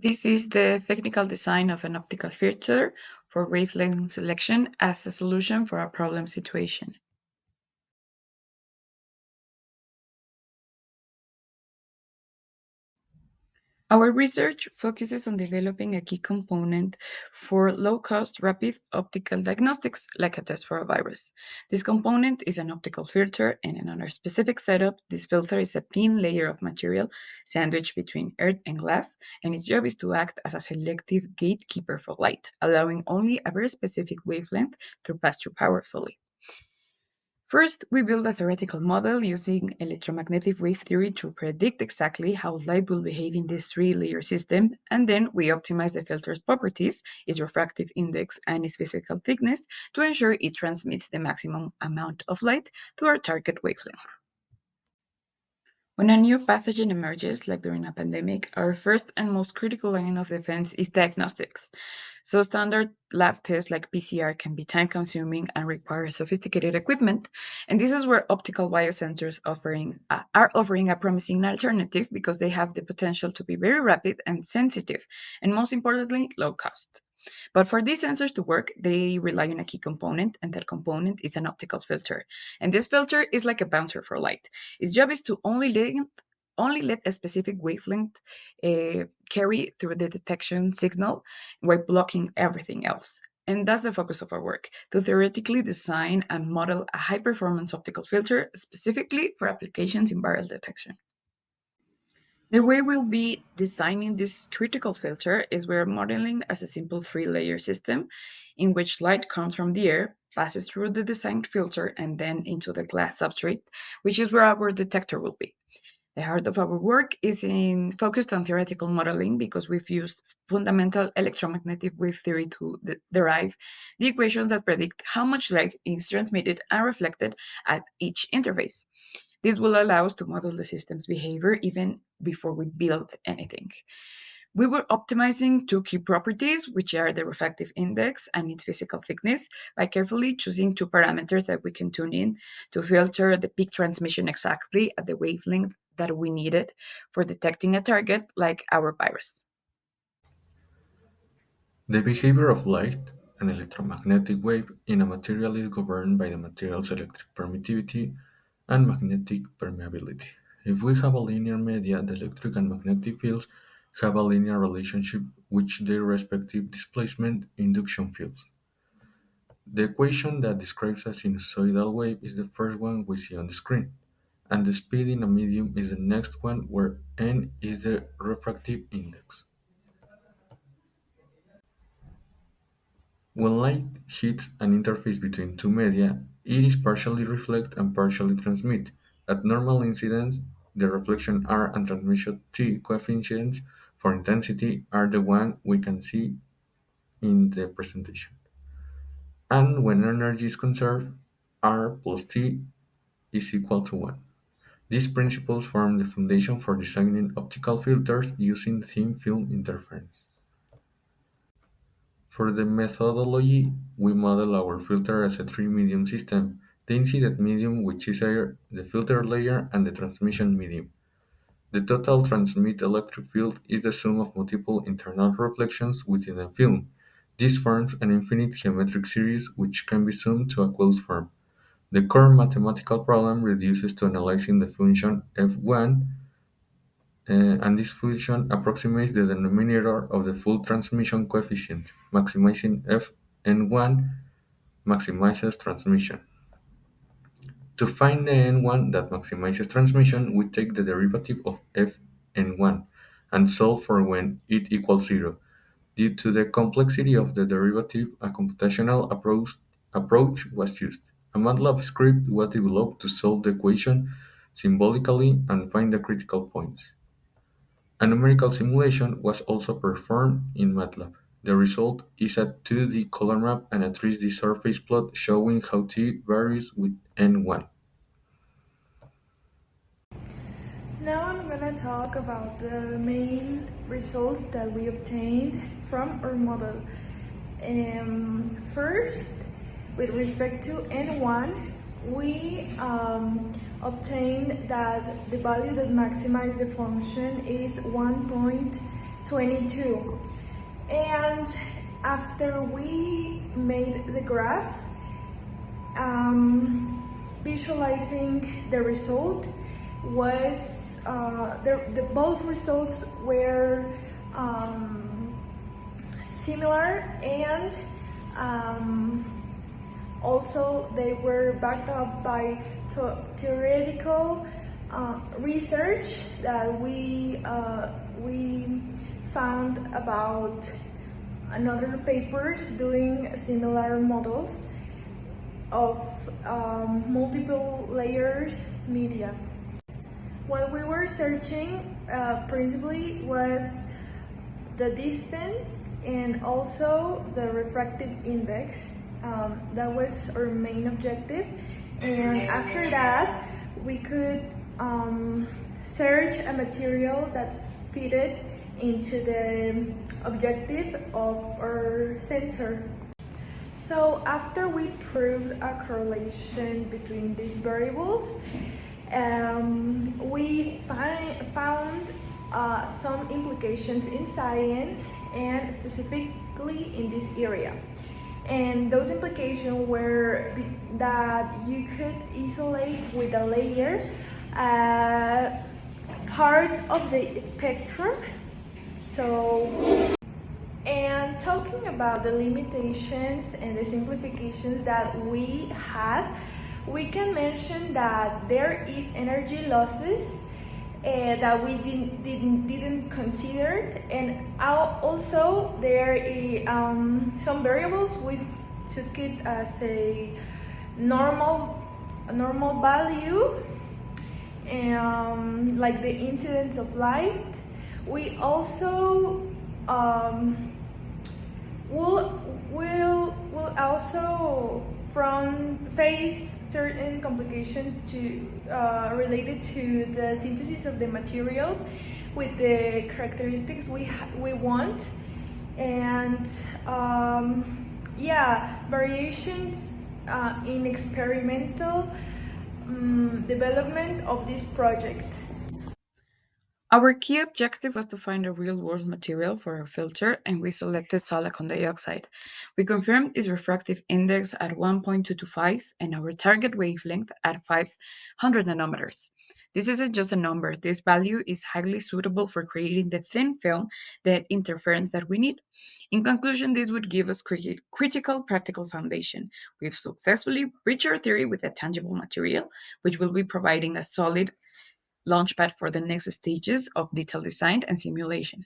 This is the technical design of an optical filter for wavelength selection as a solution for a problem situation. Our research focuses on developing a key component for low-cost, rapid optical diagnostics, like a test for a virus. This component is an optical filter, and in our specific setup, this filter is a thin layer of material sandwiched between earth and glass, and its job is to act as a selective gatekeeper for light, allowing only a very specific wavelength to pass through powerfully. First, we build a theoretical model using electromagnetic wave theory to predict exactly how light will behave in this three-layer system, and then we optimize the filter's properties, its refractive index, and its physical thickness to ensure it transmits the maximum amount of light to our target wavelength. When a new pathogen emerges, like during a pandemic, our first and most critical line of defense is diagnostics. So standard lab tests like PCR can be time-consuming and require sophisticated equipment, and this is where optical biosensors are offering a promising alternative because they have the potential to be very rapid and sensitive, and most importantly, low cost. But for these sensors to work, they rely on a key component, and that component is an optical filter. And this filter is like a bouncer for light. Its job is to only let a specific wavelength carry through the detection signal while blocking everything else. And that's the focus of our work, to theoretically design and model a high-performance optical filter specifically for applications in viral detection. The way we'll be designing this critical filter is we're modeling as a simple three-layer system in which light comes from the air, passes through the designed filter, and then into the glass substrate, which is where our detector will be. The heart of our work is focused on theoretical modeling because we've used fundamental electromagnetic wave theory to derive the equations that predict how much light is transmitted and reflected at each interface. This will allow us to model the system's behavior even before we build anything. We were optimizing two key properties, which are the refractive index and its physical thickness, by carefully choosing two parameters that we can tune in to filter the peak transmission exactly at the wavelength that we needed for detecting a target like our virus. The behavior of light, an electromagnetic wave in a material, is governed by the material's electric permittivity and magnetic permeability. If we have a linear media, the electric and magnetic fields have a linear relationship with their respective displacement induction fields. The equation that describes a sinusoidal wave is the first one we see on the screen, and the speed in a medium is the next one, where n is the refractive index. When light hits an interface between two media, it is partially reflect and partially transmit. At normal incidence, the reflection R and transmission T coefficients for intensity are the one we can see in the presentation. And when energy is conserved, R plus T is equal to 1. These principles form the foundation for designing optical filters using thin film interference. For the methodology, we model our filter as a three-medium system: the incident medium, which is air, the filter layer, and the transmission medium. The total transmit electric field is the sum of multiple internal reflections within a film. This forms an infinite geometric series which can be summed to a closed form. The core mathematical problem reduces to analyzing the function f1, and this function approximates the denominator of the full transmission coefficient. Maximizing fn1 maximizes transmission. To find the n1 that maximizes transmission, we take the derivative of fn1 and solve for when it equals 0. Due to the complexity of the derivative, a computational approach was used. A MATLAB script was developed to solve the equation symbolically and find the critical points. A numerical simulation was also performed in MATLAB. The result is a 2D color map and a 3D surface plot showing how T varies with N1. Now I'm gonna talk about the main results that we obtained from our model. First, with respect to N1, we obtained that the value that maximizes the function is 22. And after we made the graph, visualizing the result was both results were similar, and also they were backed up by theoretical research that we found about another papers doing similar models of multiple layers media. What we were searching principally was the distance and also the refractive index. That was our main objective, and after that we could search a material that fitted into the objective of our sensor. So after we proved a correlation between these variables, we found some implications in science and specifically in this area. And those implications were that you could isolate with a layer part of the spectrum. And talking about the limitations and the simplifications that we had, we can mention that there is energy losses that we didn't consider, and also there is some variables we took it as a normal value, like the incidence of light. We also will also face certain complications related to the synthesis of the materials with the characteristics we want, and variations in experimental development of this project. Our key objective was to find a real-world material for our filter, and we selected silicon dioxide. We confirmed its refractive index at 1.225 and our target wavelength at 500 nanometers. This isn't just a number. This value is highly suitable for creating the thin film, the interference that we need. In conclusion, this would give us critical practical foundation. We've successfully reached our theory with a tangible material, which will be providing a solid launchpad for the next stages of detailed design and simulation.